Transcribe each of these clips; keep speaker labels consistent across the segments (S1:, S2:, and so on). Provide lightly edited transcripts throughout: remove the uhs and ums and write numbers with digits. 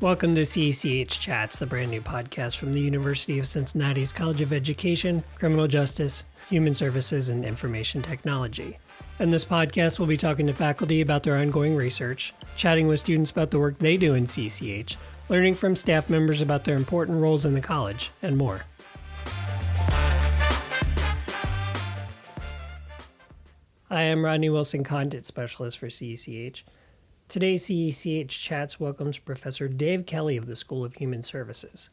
S1: Welcome to CECH Chats, the brand new podcast from the University of Cincinnati's College of Education, Criminal Justice, Human Services, and Information Technology. In this podcast, we'll be talking to faculty about their ongoing research, chatting with students about the work they do in CCH, learning from staff members about their important roles in the college, and more. Hi, I'm Rodney Wilson, Content Specialist for CECH. Today's CECH Chats welcomes Professor Dave Kelley of the School of Human Services.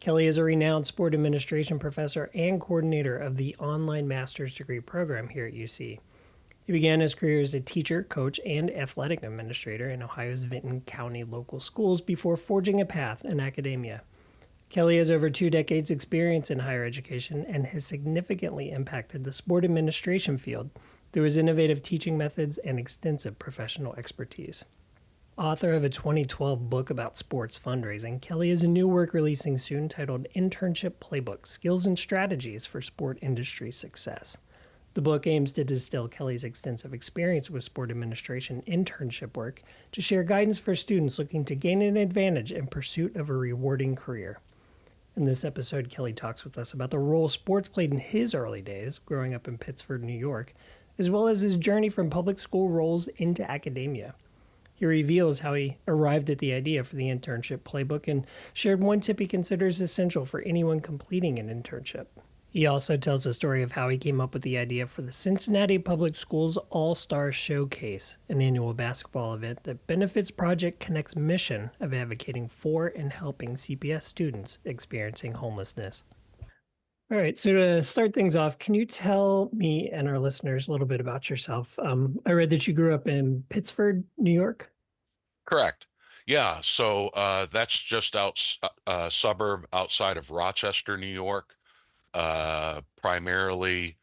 S1: Kelley is a renowned sport administration professor and coordinator of the online master's degree program here at UC. He began his career as a teacher, coach, and athletic administrator in Ohio's Vinton County local schools before forging a path in academia. Kelley has over 2 decades' experience in higher education and has significantly impacted the sport administration field through his innovative teaching methods and extensive professional expertise. Author of a 2012 book about sports fundraising, Kelley has a new work releasing soon titled Internship Playbook, Skills and Strategies for Sport Industry Success. The book aims to distill Kelley's extensive experience with sport administration internship work to share guidance for students looking to gain an advantage in pursuit of a rewarding career. In this episode, Kelley talks with us about the role sports played in his early days, growing up in Pittsford, New York, as well as his journey from public school roles into academia. He reveals how he arrived at the idea for the Internship Playbook and shared one tip he considers essential for anyone completing an internship. He also tells the story of how he came up with the idea for the Cincinnati Public Schools All-Star Showcase, an annual basketball event that benefits Project Connect's mission of advocating for and helping CPS students experiencing homelessness. All right, so to start things off, can you tell me and our listeners a little bit about yourself? I read that you grew up in Pittsford, New York.
S2: Correct. Yeah, so that's just suburb outside of Rochester, New York. Primarily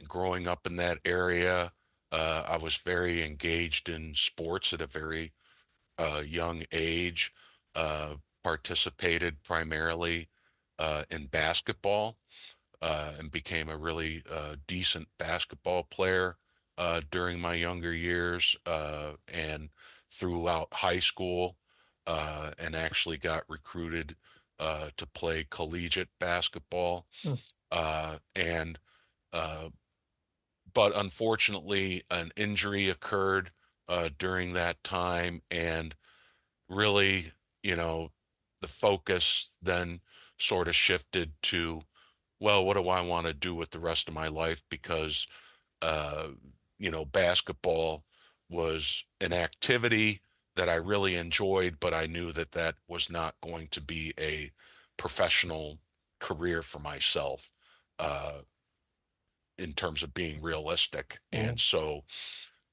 S2: growing up in that area, I was very engaged in sports at a very young age. Participated primarily in basketball and became a really decent basketball player during my younger years and throughout high school, and actually got recruited to play collegiate basketball. And but unfortunately, an injury occurred during that time, and really, the focus then sort of shifted to, well, what do I want to do with the rest of my life? Because, basketball was an activity that I really enjoyed, but I knew that that was not going to be a professional career for myself in terms of being realistic. And so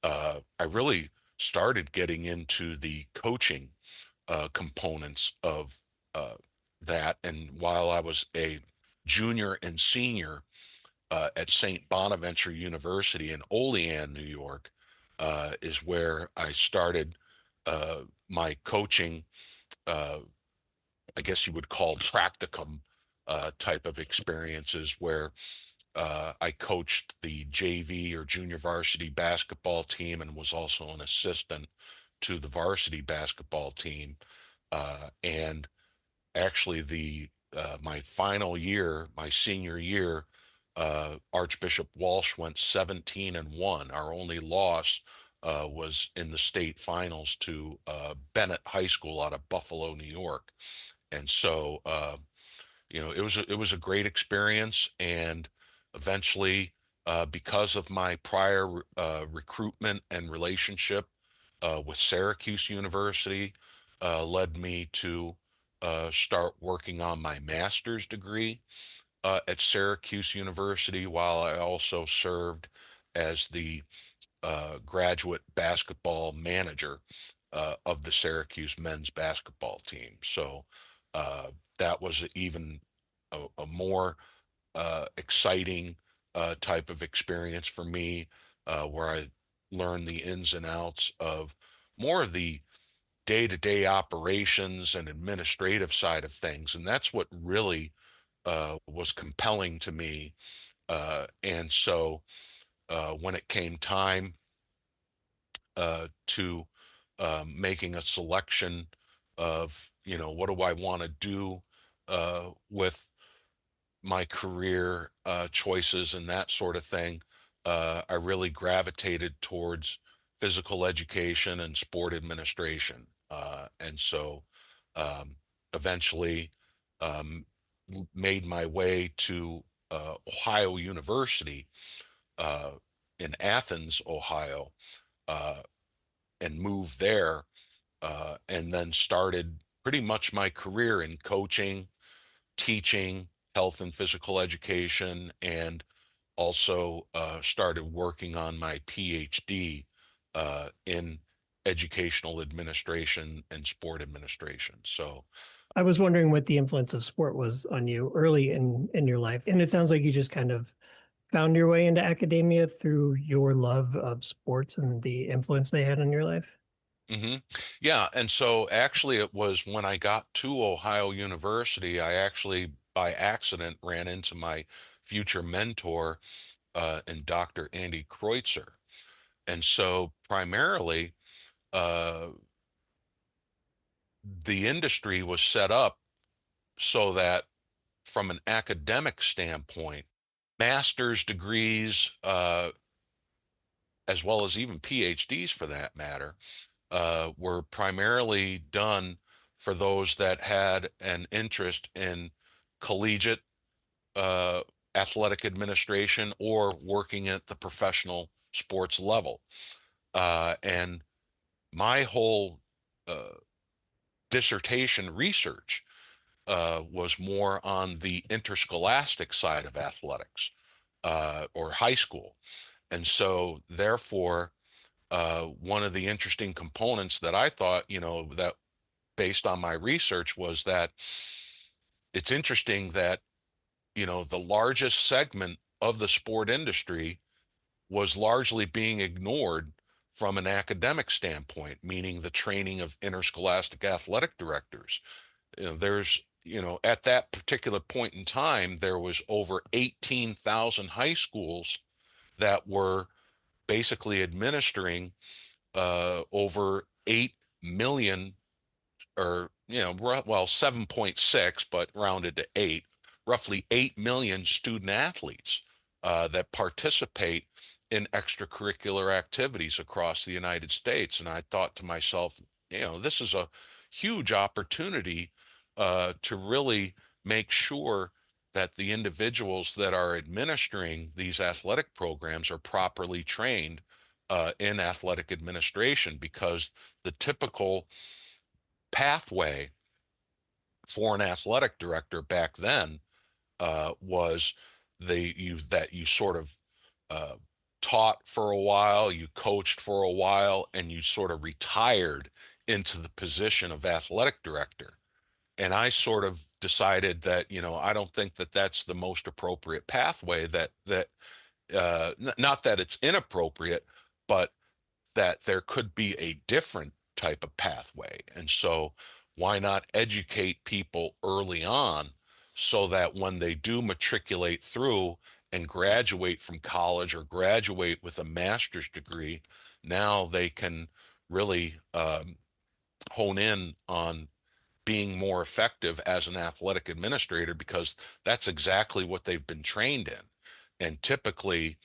S2: I really started getting into the coaching components of that. And while I was a junior and senior at St. Bonaventure University in Olean, New York, is where I started my coaching, I guess you would call practicum type of experiences, where I coached the JV or junior varsity basketball team and was also an assistant to the varsity basketball team. And actually my final year, my senior year, Archbishop Walsh went 17-1. Our only loss was in the state finals to Bennett High School out of Buffalo, New York. And so, it was a great experience. And eventually, because of my prior recruitment and relationship with Syracuse University, led me to start working on my master's degree at Syracuse University, while I also served as the graduate basketball manager of the Syracuse men's basketball team. So that was even a more exciting type of experience for me, where I learned the ins and outs of more of the day-to-day operations and administrative side of things. And that's what really was compelling to me. And so when it came time to making a selection of, what do I want to do with my career choices and that sort of thing, I really gravitated towards physical education and sport administration. And so um, eventually um, made my way to Ohio University uh, in Athens, Ohio, uh, and moved there, and then started pretty much my career in coaching, teaching, health and physical education, and also started working on my PhD in educational administration and sport administration. So,
S1: I was wondering what the influence of sport was on you early in your life. And it sounds like you just kind of found your way into academia through your love of sports and the influence they had on your life.
S2: hmm yeah. And so actually, it was when I got to Ohio University, I actually by accident ran into my future mentor in Dr. Andy Kreutzer. And so primarily, uh, the industry was set up so that from an academic standpoint, master's degrees, as well as even PhDs for that matter, were primarily done for those that had an interest in collegiate uh, athletic administration or working at the professional sports level. And my whole uh, dissertation research was more on the interscholastic side of athletics or high school. And so, therefore, one of the interesting components that I thought, that based on my research was that it's interesting that, the largest segment of the sport industry was largely being ignored from an academic standpoint, meaning the training of interscholastic athletic directors. At that particular point in time, there was over 18,000 high schools that were basically administering over 8 million, or, well, 7.6, but rounded to 8, roughly 8 million student athletes that participate in extracurricular activities across the United States. And I thought to myself, this is a huge opportunity to really make sure that the individuals that are administering these athletic programs are properly trained in athletic administration, because the typical pathway for an athletic director back then was that you sort of uh, taught for a while, you coached for a while, and you sort of retired into the position of athletic director. And I sort of decided that, I don't think that that's the most appropriate pathway. Not that it's inappropriate, but that there could be a different type of pathway. And so, why not educate people early on so that when they do matriculate through and graduate from college or graduate with a master's degree, now they can really hone in on being more effective as an athletic administrator, because that's exactly what they've been trained in. And typically,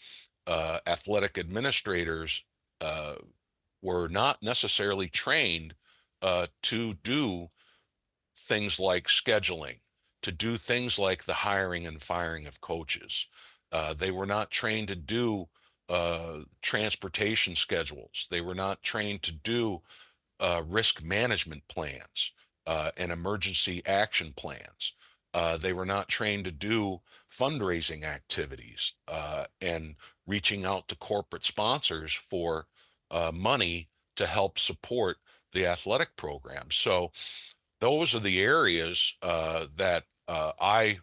S2: athletic administrators uh, were not necessarily trained to do things like scheduling, to do things like the hiring and firing of coaches. They were not trained to do transportation schedules. They were not trained to do risk management plans and emergency action plans. They were not trained to do fundraising activities and reaching out to corporate sponsors for money to help support the athletic program. So those are the areas that I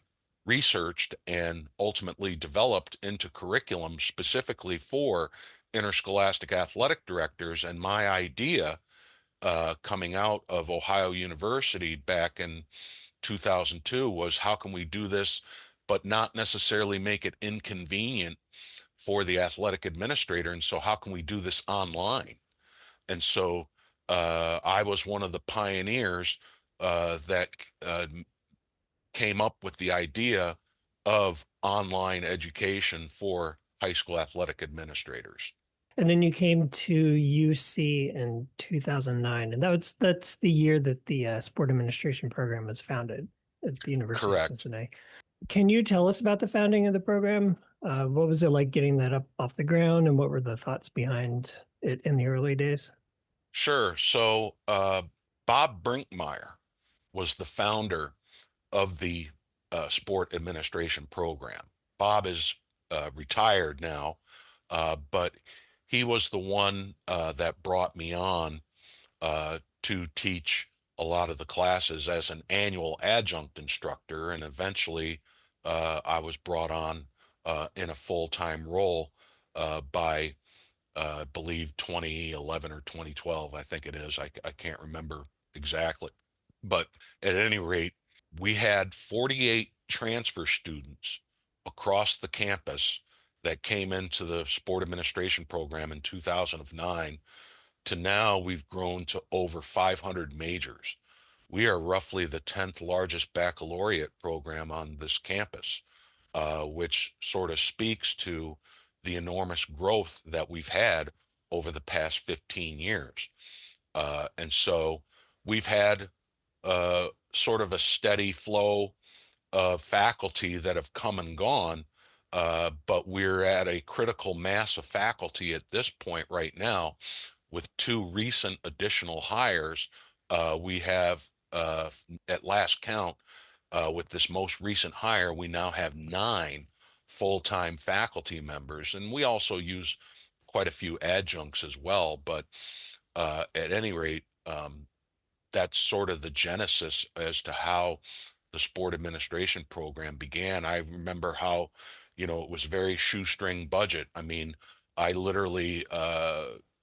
S2: researched and ultimately developed into curriculum specifically for interscholastic athletic directors. And my idea coming out of Ohio University back in 2002 was, how can we do this, but not necessarily make it inconvenient for the athletic administrator? And so, how can we do this online? And so, I was one of the pioneers that came up with the idea of online education for high school athletic administrators.
S1: And then you came to UC in 2009, and that's the year that the sport administration program was founded at the University of
S2: Correct.
S1: Cincinnati. Can you tell us about the founding of the program? What was it like getting that up off the ground, and what were the thoughts behind it in the early days?
S2: Sure. So Bob Brinkmeyer was the founder of the sport administration program. Bob is retired now, but he was the one that brought me on to teach a lot of the classes as an annual adjunct instructor, and eventually I was brought on in a full-time role by I believe 2011 or 2012, I think it is. I can't remember exactly. But at any rate, we had 48 transfer students across the campus that came into the sport administration program in 2009 to now we've grown to over 500 majors. We are roughly the 10th largest baccalaureate program on this campus, which sort of speaks to the enormous growth that we've had over the past 15 years. And so we've had sort of a steady flow of faculty that have come and gone, but we're at a critical mass of faculty at this point right now with two recent additional hires. We have, at last count, with this most recent hire, we now have 9 full-time faculty members, and we also use quite a few adjuncts as well. But at any rate, that's sort of the genesis as to how the sport administration program began. I remember how, it was very shoestring budget. I mean, I literally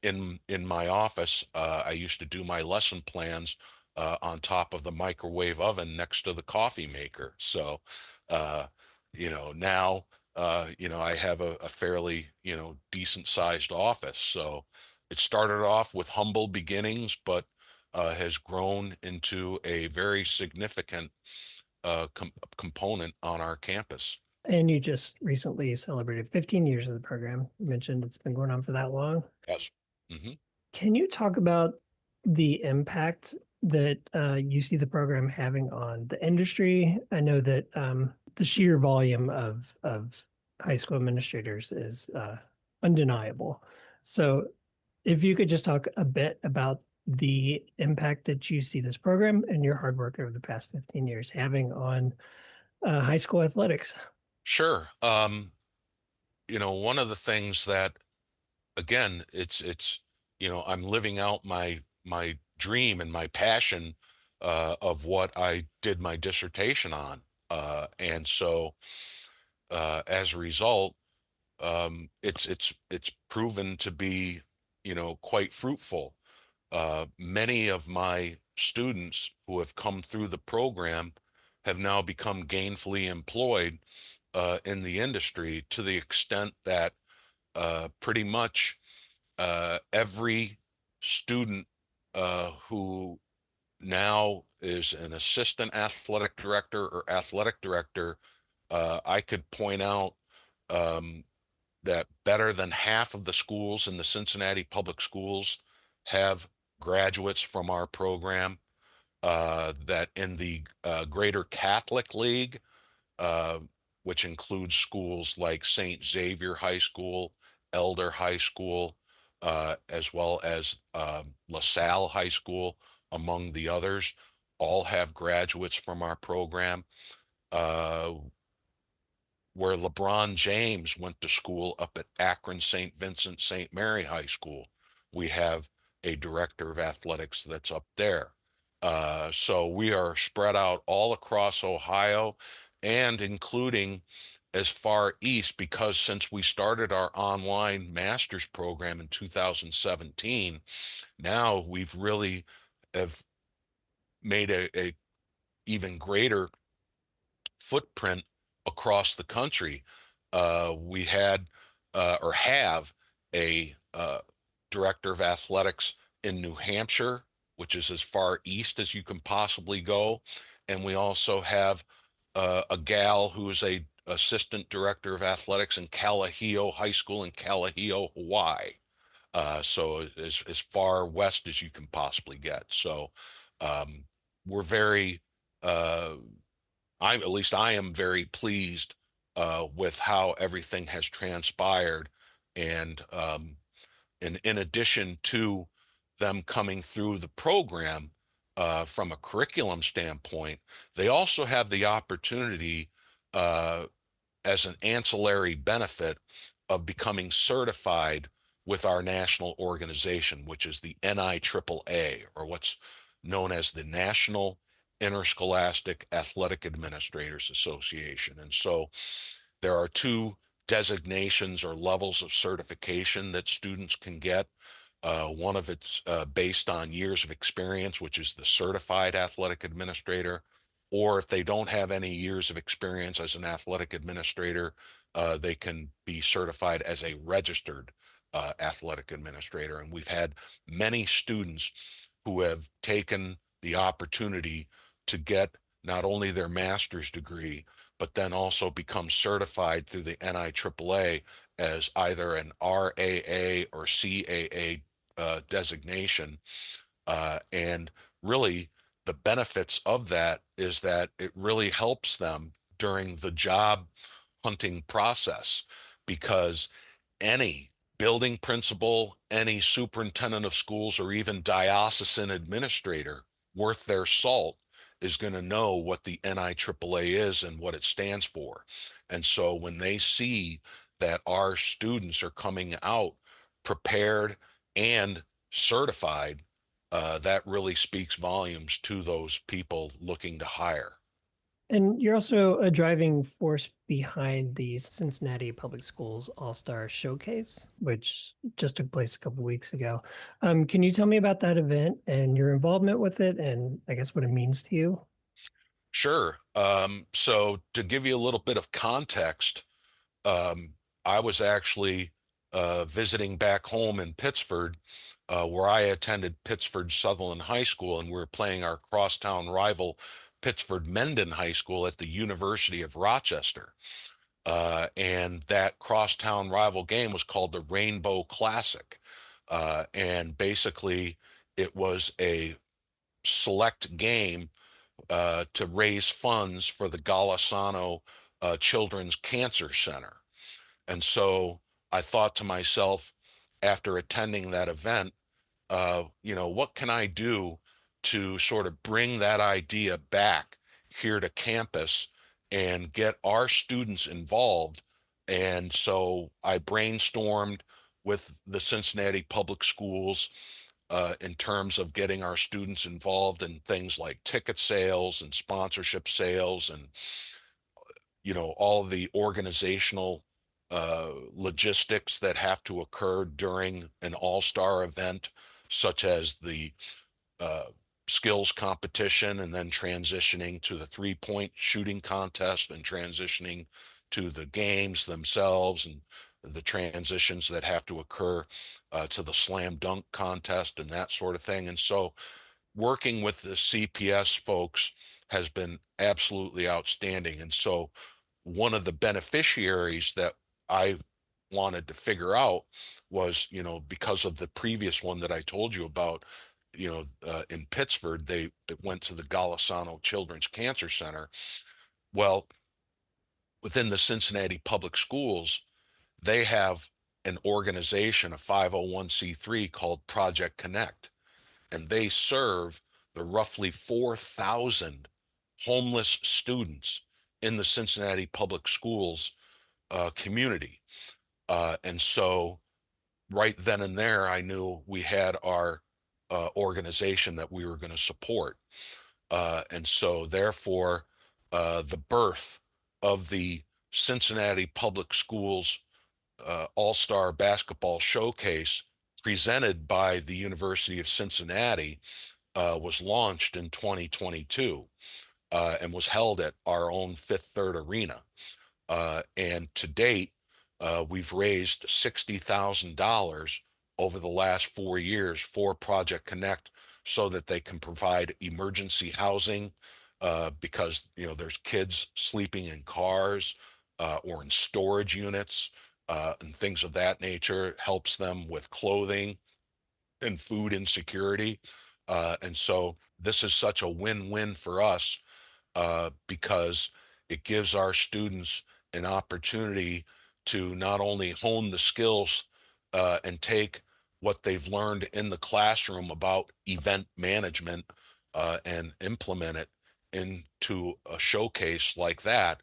S2: in my office, I used to do my lesson plans on top of the microwave oven next to the coffee maker. So, uh, now I have a fairly decent sized office. So it started off with humble beginnings, but has grown into a very significant component on our campus.
S1: And you just recently celebrated 15 years of the program. You mentioned it's been going on for that long.
S2: Yes. Hmm.
S1: Can you talk about the impact that you see the program having on the industry? I know that the sheer volume of high school administrators is undeniable. So, if you could just talk a bit about the impact that you see this program and your hard work over the past 15 years having on high school athletics.
S2: Sure. One of the things that, again, it's I'm living out my dream and my passion of what I did my dissertation on, and so as a result, it's proven to be quite fruitful. Many of my students who have come through the program have now become gainfully employed in the industry, to the extent that pretty much every student who now is an assistant athletic director or athletic director, I could point out um, that better than half of the schools in the Cincinnati public schools have graduates from our program. That in the Greater Catholic League, uh, which includes schools like St. Xavier High School, Elder High School, as well as LaSalle High School, among the others, all have graduates from our program. Uh, where LeBron James went to school up at Akron St. Vincent St. Mary High School. We have a director of athletics that's up there. So we are spread out all across Ohio and including as far east, because since we started our online master's program in 2017, now we've really have made a even greater footprint across the country. We had or have a director of athletics in New Hampshire, which is as far east as you can possibly go. And we also have a gal who is a assistant director of athletics in Kalahio High School in Kalahio, Hawaii. So as far west as you can possibly get. So um, we're very, uh, at least I am very pleased with how everything has transpired. And in addition to them coming through the program from a curriculum standpoint, they also have the opportunity uh, as an ancillary benefit of becoming certified with our national organization, which is the NIAAA, or what's known as the National Interscholastic Athletic Administrators Association. And so there are two designations or levels of certification that students can get. One of it's based on years of experience, which is the certified athletic administrator. Or if they don't have any years of experience as an athletic administrator, they can be certified as a registered athletic administrator. And we've had many students who have taken the opportunity to get not only their master's degree, but then also become certified through the NIAAA as either an RAA or CAA designation. And really, the benefits of that is that it really helps them during the job hunting process, because any building principal, any superintendent of schools, or even diocesan administrator worth their salt is going to know what the NIAAA is and what it stands for. And so when they see that our students are coming out prepared and certified, that really speaks volumes to those people looking to hire.
S1: And you're also a driving force behind the Cincinnati Public Schools All-Star Showcase, which just took place a couple weeks ago. Can you tell me about that event and your involvement with it, and I guess what it means to you?
S2: Sure. So to give you a little bit of context, um, I was actually visiting back home in Pittsford, where I attended Pittsford Sutherland High School, and we were playing our crosstown rival, Pittsford Mendon High School, at the University of Rochester. And that crosstown rival game was called the Rainbow Classic. And basically, it was a select game to raise funds for the Golisano Children's Cancer Center. And so I thought to myself, after attending that event, what can I do to sort of bring that idea back here to campus and get our students involved? And so I brainstormed with the Cincinnati Public Schools in terms of getting our students involved in things like ticket sales and sponsorship sales, and all the organizational logistics that have to occur during an all-star event, such as the uh, skills competition, and then transitioning to the three-point shooting contest, and transitioning to the games themselves, and the transitions that have to occur to the slam dunk contest and that sort of thing. And so working with the CPS folks has been absolutely outstanding. And so one of the beneficiaries that I wanted to figure out was, because of the previous one that I told you about, in Pittsford, it went to the Golisano Children's Cancer Center. Well, within the Cincinnati Public Schools, they have an organization, a 501c3 called Project Connect, and they serve the roughly 4,000 homeless students in the Cincinnati Public Schools community. And so right then and there, I knew we had our organization that we were going to support. And so therefore, the birth of the Cincinnati Public Schools All-Star Basketball Showcase, presented by the University of Cincinnati, was launched in 2022 and was held at our own Fifth Third Arena. And to date, we've raised $60,000 over the last 4 years for Project Connect so that they can provide emergency housing because there's kids sleeping in cars or in storage units and things of that nature. Helps them with clothing and food insecurity. And so this is such a win-win for us because it gives our students an opportunity to not only hone the skills and take what they've learned in the classroom about event management and implement it into a showcase like that,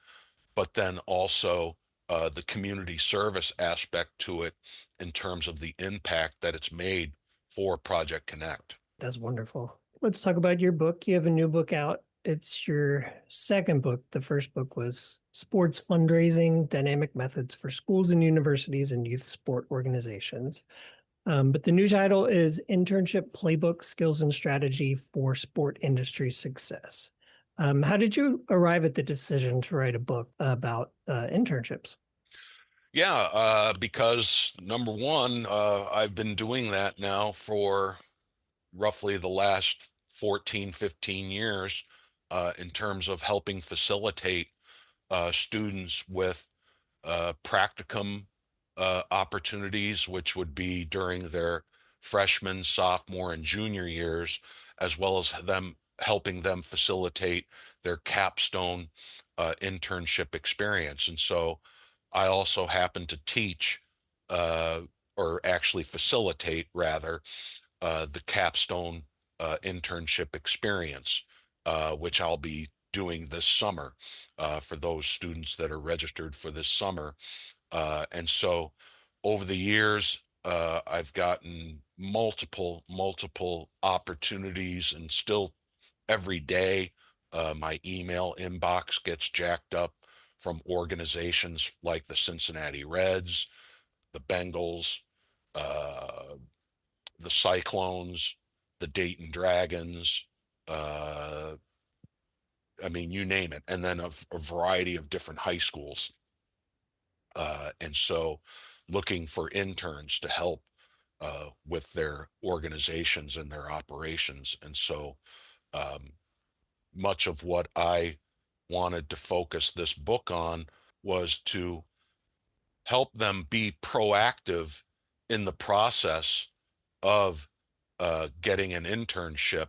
S2: but then also the community service aspect to it in terms of the impact that it's made for Project Connect.
S1: That's wonderful. Let's talk about your book. You have a new book out. It's your second book. The first book was Sports Fundraising, Dynamic Methods for Schools and Universities and Youth Sport Organizations. But the new title is Internship Playbook, Skills and Strategy for Sport Industry Success. How did you arrive at the decision to write a book about internships?
S2: Yeah, because number one, I've been doing that now for roughly the last 14, 15 years in terms of helping facilitate students with practicum opportunities, which would be during their freshman, sophomore, and junior years, as well as them helping them facilitate their capstone internship experience. And so I also happen to teach or actually facilitate rather the capstone internship experience, which I'll be doing this summer for those students that are registered for this summer. And so over the years, I've gotten multiple opportunities, and still every day, my email inbox gets jacked up from organizations like the Cincinnati Reds, the Bengals, uh, the Cyclones, the Dayton Dragons, uh, I mean, you name it, and then a variety of different high schools. And so looking for interns to help with their organizations and their operations. And so um, much of what I wanted to focus this book on was to help them be proactive in the process of getting an internship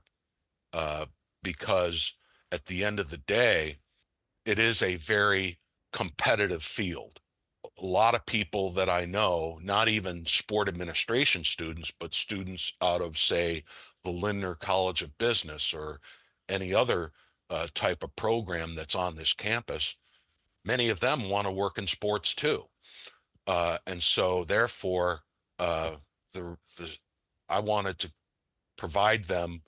S2: uh, because at the end of the day, it is a very competitive field. A lot of people that I know, not even sport administration students, but students out of, say, the Lindner College of Business or any other type of program that's on this campus, many of them want to work in sports too. And so, therefore, uh, the I wanted to provide them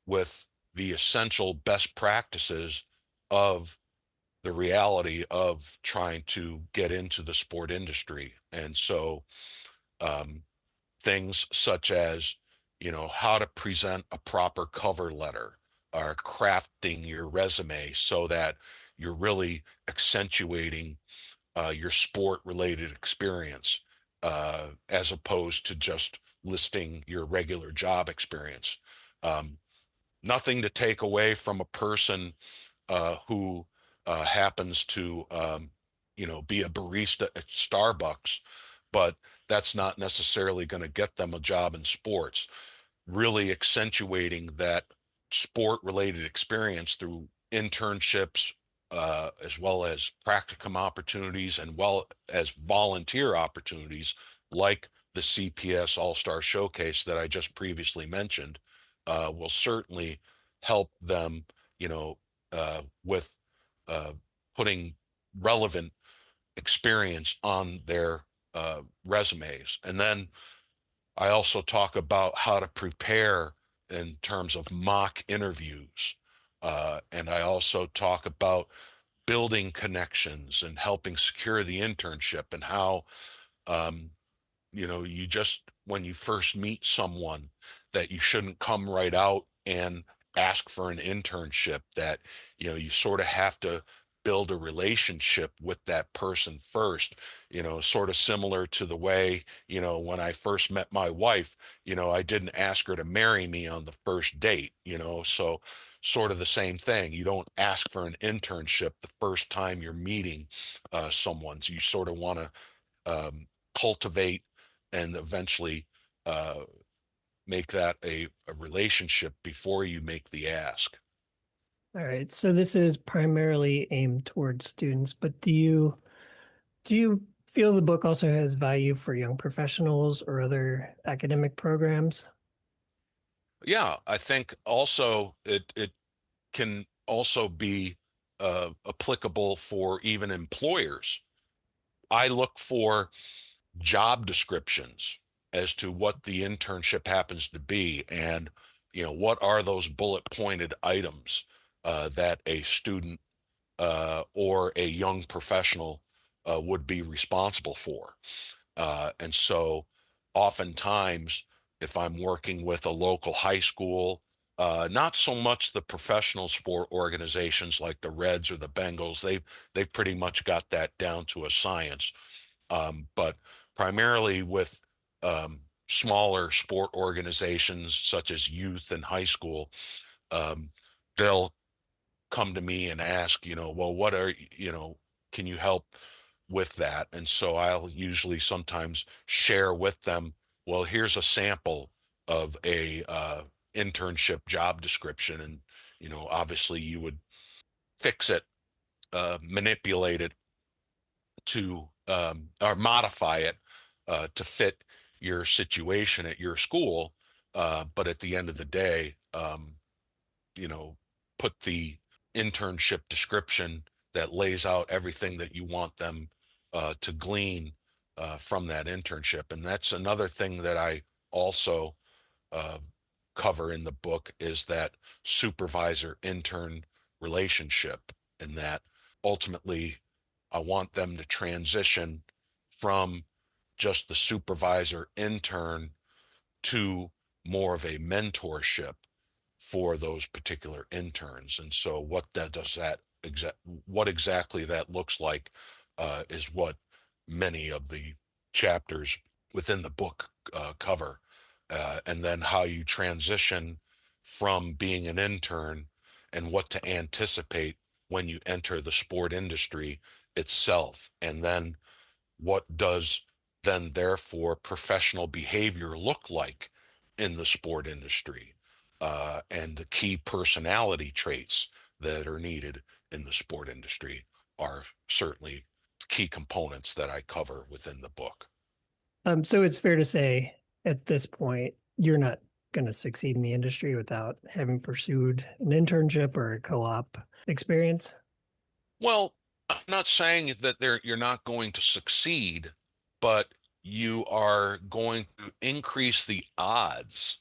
S2: with the essential best practices of the reality of trying to get into the sport industry. And so um, things such as, how to present a proper cover letter or crafting your resume so that you're really accentuating your sport related experience as opposed to just listing your regular job experience. Um, Nothing to take away from a person who happens to, be a barista at Starbucks, but that's not necessarily going to get them a job in sports. Really accentuating that sport related experience through internships, as well as practicum opportunities, and well as volunteer opportunities like the CPS All-Star Showcase that I just previously mentioned, will certainly help them, with uh, putting relevant experience on their resumes. And then I also talk about how to prepare in terms of mock interviews. And I also talk about building connections and helping secure the internship, and how um, you just, when you first meet someone, that you shouldn't come right out and ask for an internship, that you sort of have to build a relationship with that person first, sort of similar to the way, when I first met my wife, I didn't ask her to marry me on the first date, so sort of the same thing. You don't ask for an internship the first time you're meeting someone. So you sort of want to cultivate and eventually uh, make that a relationship before you make the ask.
S1: All right. So this is primarily aimed towards students, but do you feel the book also has value for young professionals or other academic programs?
S2: Yeah, I think also it can also be applicable for even employers. I look for job descriptions as to what the internship happens to be, and what are those bullet pointed items that a student or a young professional would be responsible for. And so oftentimes, if I'm working with a local high school, not so much the professional sport organizations like the Reds or the Bengals, they've pretty much got that down to a science. But primarily with smaller sport organizations such as youth and high school, um, they'll come to me and ask, well, what are, can you help with that? And so I'll usually sometimes share with them, well, here's a sample of a internship job description. And, obviously you would fix it, manipulate it to, or modify it to fit your situation at your school. But at the end of the day, you know, put the internship description that lays out everything that you want them to glean from that internship. And that's another thing that I also uh, cover in the book is that supervisor intern relationship, and that ultimately I want them to transition from just the supervisor intern to more of a mentorship for those particular interns. And so what exactly that looks like is what many of the chapters within the book cover. And then how you transition from being an intern and what to anticipate when you enter the sport industry itself. And then what does then therefore professional behavior look like in the sport industry, and the key personality traits that are needed in the sport industry are certainly key components that I cover within the book.
S1: So it's fair to say at this point, you're not going to succeed in the industry without having pursued an internship or a co-op experience.
S2: Well, I'm not saying that you're not going to succeed, but you are going to increase the odds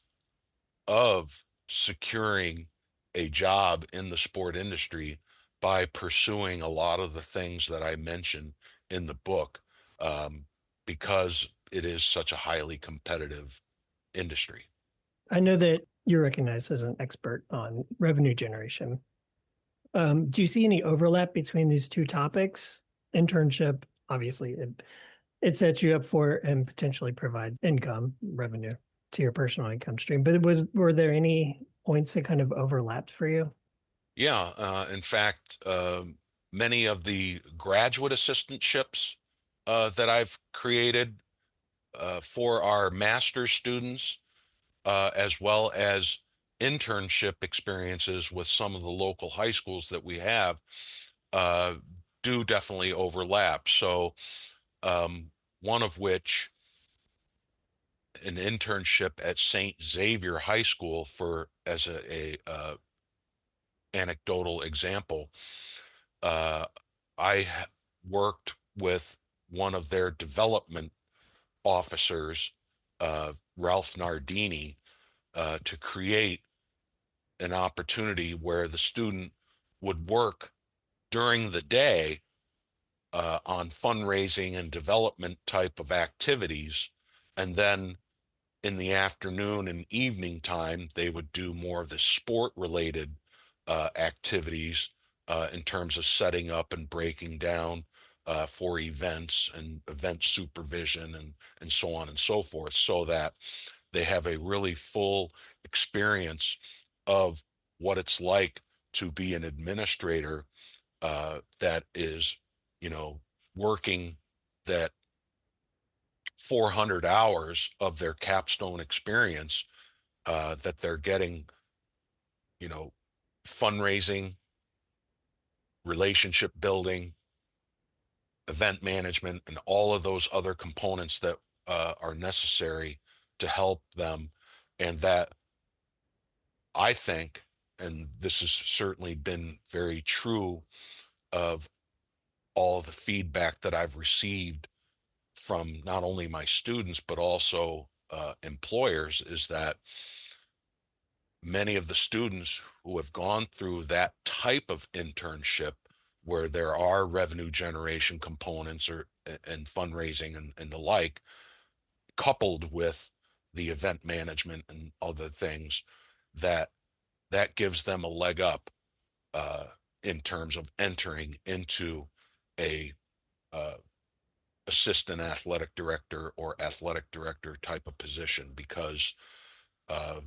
S2: of securing a job in the sport industry by pursuing a lot of the things that I mentioned in the book, um, because it is such a highly competitive industry.
S1: I know that you're recognized as an expert on revenue generation. Do you see any overlap between these two topics? Internship, obviously, it sets you up for and potentially provides income revenue to your personal income stream. But were there any points that kind of overlapped for you?
S2: Yeah, in fact, many of the graduate assistantships that I've created for our master's students, as well as internship experiences with some of the local high schools that we have, uh, do definitely overlap. So, um, one of which, an internship at St. Xavier High School, for as a anecdotal example, uh, worked with one of their development officers, Ralph Nardini, to create an opportunity where the student would work during the day on fundraising and development type of activities. And then in the afternoon and evening time, they would do more of the sport related activities in terms of setting up and breaking down for events and event supervision and so on and so forth, so that they have a really full experience of what it's like to be an administrator that is, you know, working that 400 hours of their capstone experience, that they're getting, you know, fundraising, relationship building, event management, and all of those other components that are necessary to help them. And that, I think, and this has certainly been very true of all of the feedback that I've received from not only my students, but also employers, is that many of the students who have gone through that type of internship where there are revenue generation components or and fundraising and the like, coupled with the event management and other things, that that gives them a leg up uh, in terms of entering into a uh, assistant athletic director or athletic director type of position. Because uh,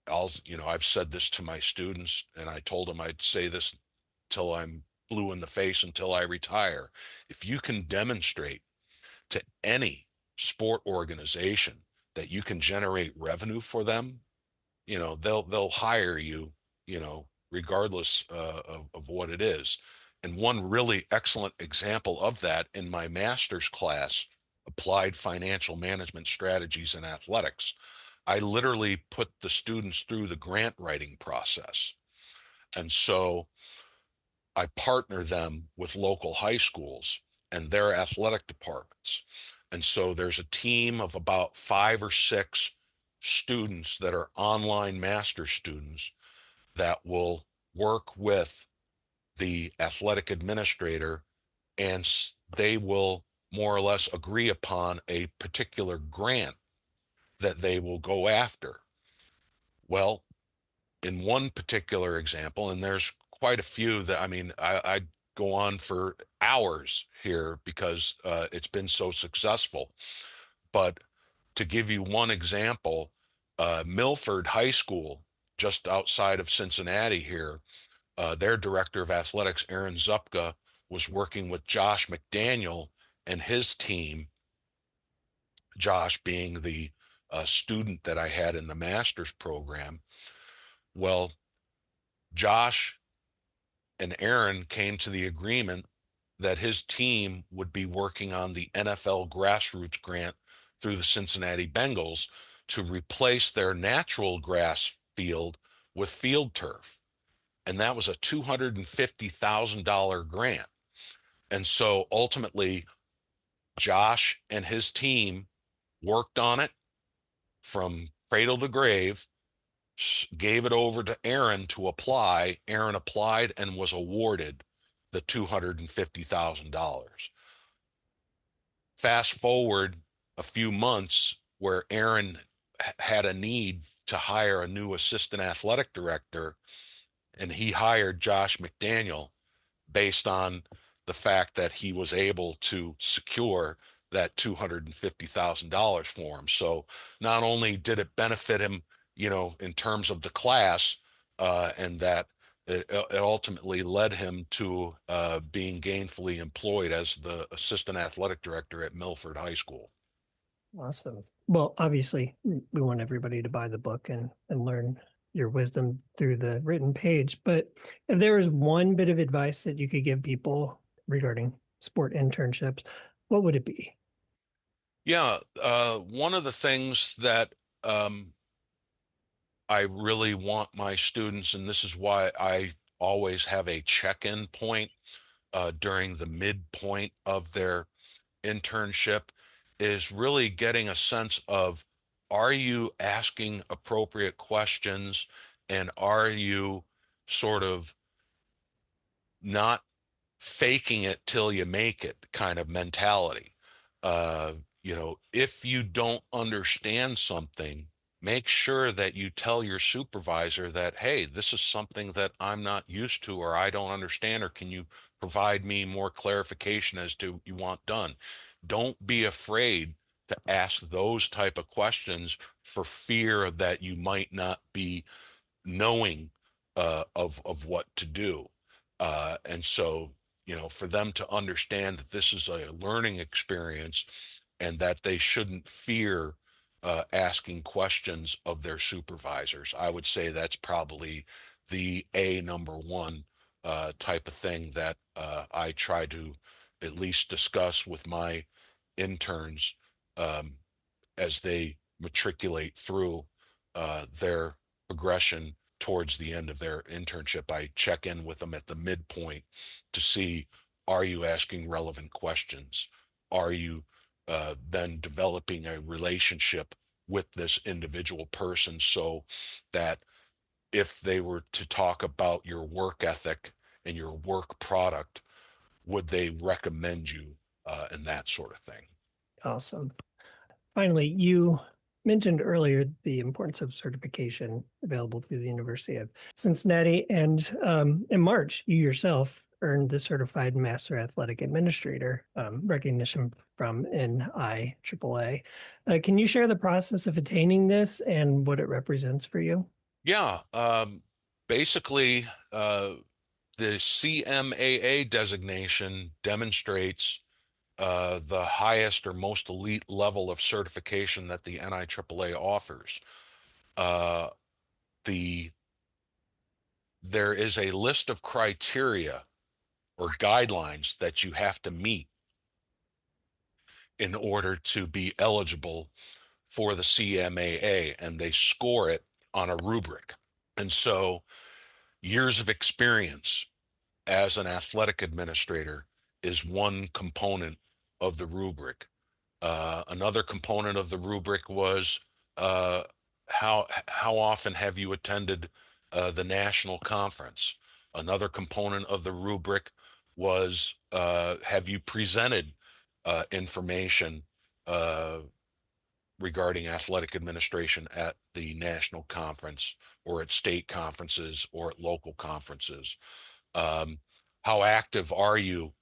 S2: I've said this to my students, and I told them I'd say this till I'm blue in the face until I retire. If you can demonstrate to any sport organization that you can generate revenue for them, they'll hire you, regardless of what it is. And one really excellent example of that, in my master's class, applied financial management strategies in athletics, I literally put the students through the grant writing process. And so I partner them with local high schools and their athletic departments. And so there's a team of about 5 or 6 students that are online master students that will work with the athletic administrator, and they will more or less agree upon a particular grant that they will go after. Well, in one particular example, and there's quite a few that, I mean, I go on for hours here because it's been so successful. But to give you one example, Milford High School, just outside of Cincinnati here, their director of athletics, Aaron Zupka, was working with Josh McDaniel and his team, Josh being the student that I had in the master's program. Well, Josh and Aaron came to the agreement that his team would be working on the NFL grassroots grant through the Cincinnati Bengals to replace their natural grass field with field turf. And that was a $250,000 grant. And so ultimately, Josh and his team worked on it from cradle to grave, gave it over to Aaron to apply. Aaron applied and was awarded the $250,000. Fast forward a few months, where Aaron had a need to hire a new assistant athletic director, and he hired Josh McDaniel based on the fact that he was able to secure that $250,000 for him. So not only did it benefit him, in terms of the class, and that it ultimately led him to being gainfully employed as the assistant athletic director at Milford High School.
S1: Awesome. Well, obviously, we want everybody to buy the book and learn your wisdom through the written page. But if there is one bit of advice that you could give people regarding sport internships, what would it be?
S2: Yeah, one of the things that I really want my students, and this is why I always have a check-in point during the midpoint of their internship, is really getting a sense of, are you asking appropriate questions, and are you sort of not faking it till you make it kind of mentality. If you don't understand something, make sure that you tell your supervisor that, hey, this is something that I'm not used to, or I don't understand, or can you provide me more clarification as to what you want done? Don't be afraid to ask those type of questions for fear that you might not be knowing of what to do. And so, for them to understand that this is a learning experience and that they shouldn't fear asking questions of their supervisors. I would say that's probably the number one type of thing that I try to at least discuss with my interns um, as they matriculate through their progression towards the end of their internship. I check in with them at the midpoint to see, are you asking relevant questions? Are you then developing a relationship with this individual person so that if they were to talk about your work ethic and your work product, would they recommend you and that sort of thing?
S1: Awesome. Finally, you mentioned earlier the importance of certification available through the University of Cincinnati. And in March, you yourself earned the Certified Master Athletic Administrator recognition from NIAAA. Can you share the process of attaining this and what it represents for you?
S2: Yeah, basically, the CMAA designation demonstrates the highest or most elite level of certification that the NIAAA offers. Uh, the There is a list of criteria or guidelines that you have to meet in order to be eligible for the CMAA, and they score it on a rubric. And so, years of experience as an athletic administrator is one component of the rubric. Another component of the rubric was uh, how often have you attended the national conference? Another component of the rubric was have you presented information uh, regarding athletic administration at the national conference or at state conferences or at local conferences? Um, how active are you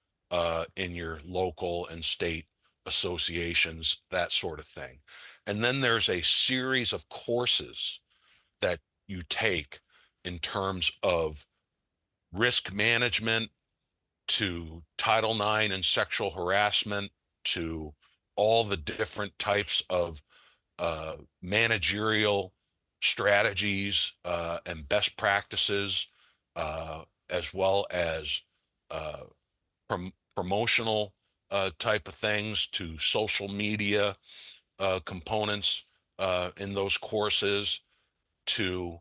S2: in your local and state associations, that sort of thing. And then there's a series of courses that you take in terms of risk management to Title IX and sexual harassment to all the different types of managerial strategies and best practices, as well as uh, promotional type of things to social media components in those courses to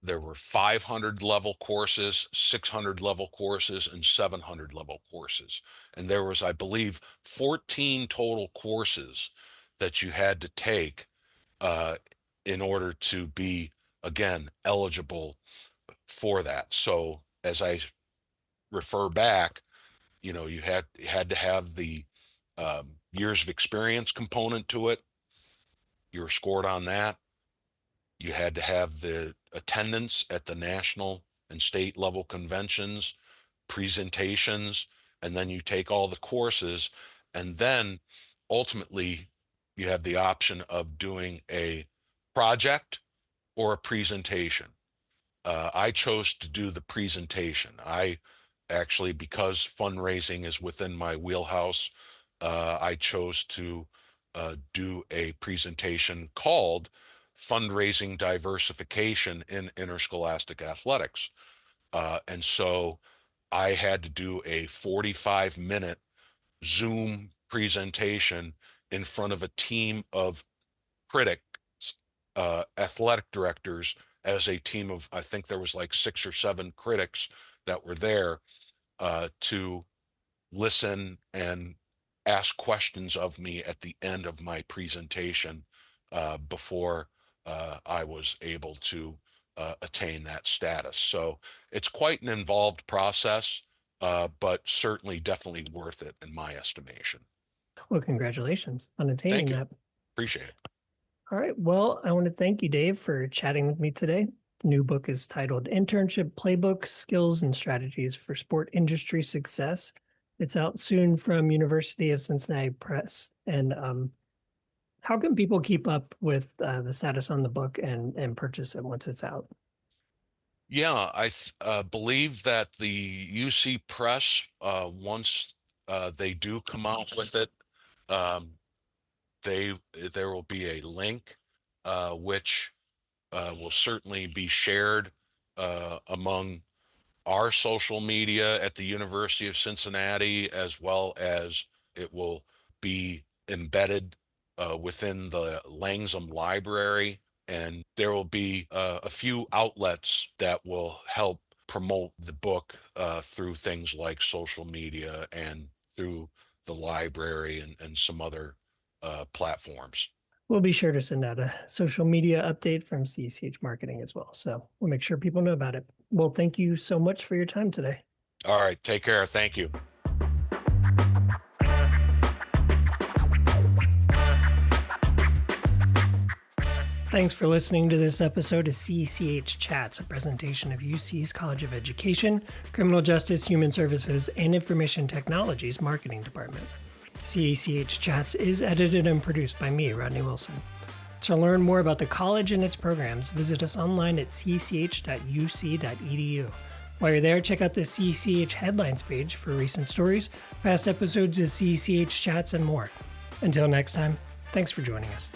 S2: there were 500 level courses, 600 level courses, and 700 level courses. And there was, I believe, 14 total courses that you had to take uh, in order to be, again, eligible for that. So as I refer back, you had to have the years of experience component to it. You were scored on that. You had to have the attendance at the national and state level conventions, presentations, and then you take all the courses. And then ultimately, you have the option of doing a project or a presentation. I chose to do the presentation. I actually, because fundraising is within my wheelhouse, I chose to do a presentation called Fundraising Diversification in Interscholastic Athletics. And so I had to do a 45-minute Zoom presentation in front of a team of critics, athletic directors, as a team of, I think there was like 6 or 7 critics that were there to listen and ask questions of me at the end of my presentation before I was able to attain that status. So it's quite an involved process, but certainly definitely worth it in my estimation.
S1: Well, congratulations on attaining
S2: Thank you.
S1: that.
S2: Appreciate it.
S1: All right. Well, I want to thank you, Dave, for chatting with me today. The new book is titled Internship Playbook, Skills and Strategies for Sport Industry Success. It's out soon from University of Cincinnati Press. And how can people keep up with the status on the book and purchase it once it's out?
S2: Yeah, I believe that the UC Press, once they do come out with it, um, there will be a link which will certainly be shared among our social media at the University of Cincinnati, as well as it will be embedded within the Langsom Library. And there will be a few outlets that will help promote the book through things like social media and through the library and some other platforms.
S1: We'll be sure to send out a social media update from CECH Marketing as well. So we'll make sure people know about it. Well, thank you so much for your time today.
S2: All right, take care. Thank you.
S1: Thanks for listening to this episode of CECH Chats, a presentation of UC's College of Education, Criminal Justice, Human Services, and Information Technologies Marketing Department. CECH Chats is edited and produced by me, Rodney Wilson. To learn more about the college and its programs, visit us online at cech.uc.edu. While you're there, check out the CECH headlines page for recent stories, past episodes of CECH Chats, and more. Until next time, thanks for joining us.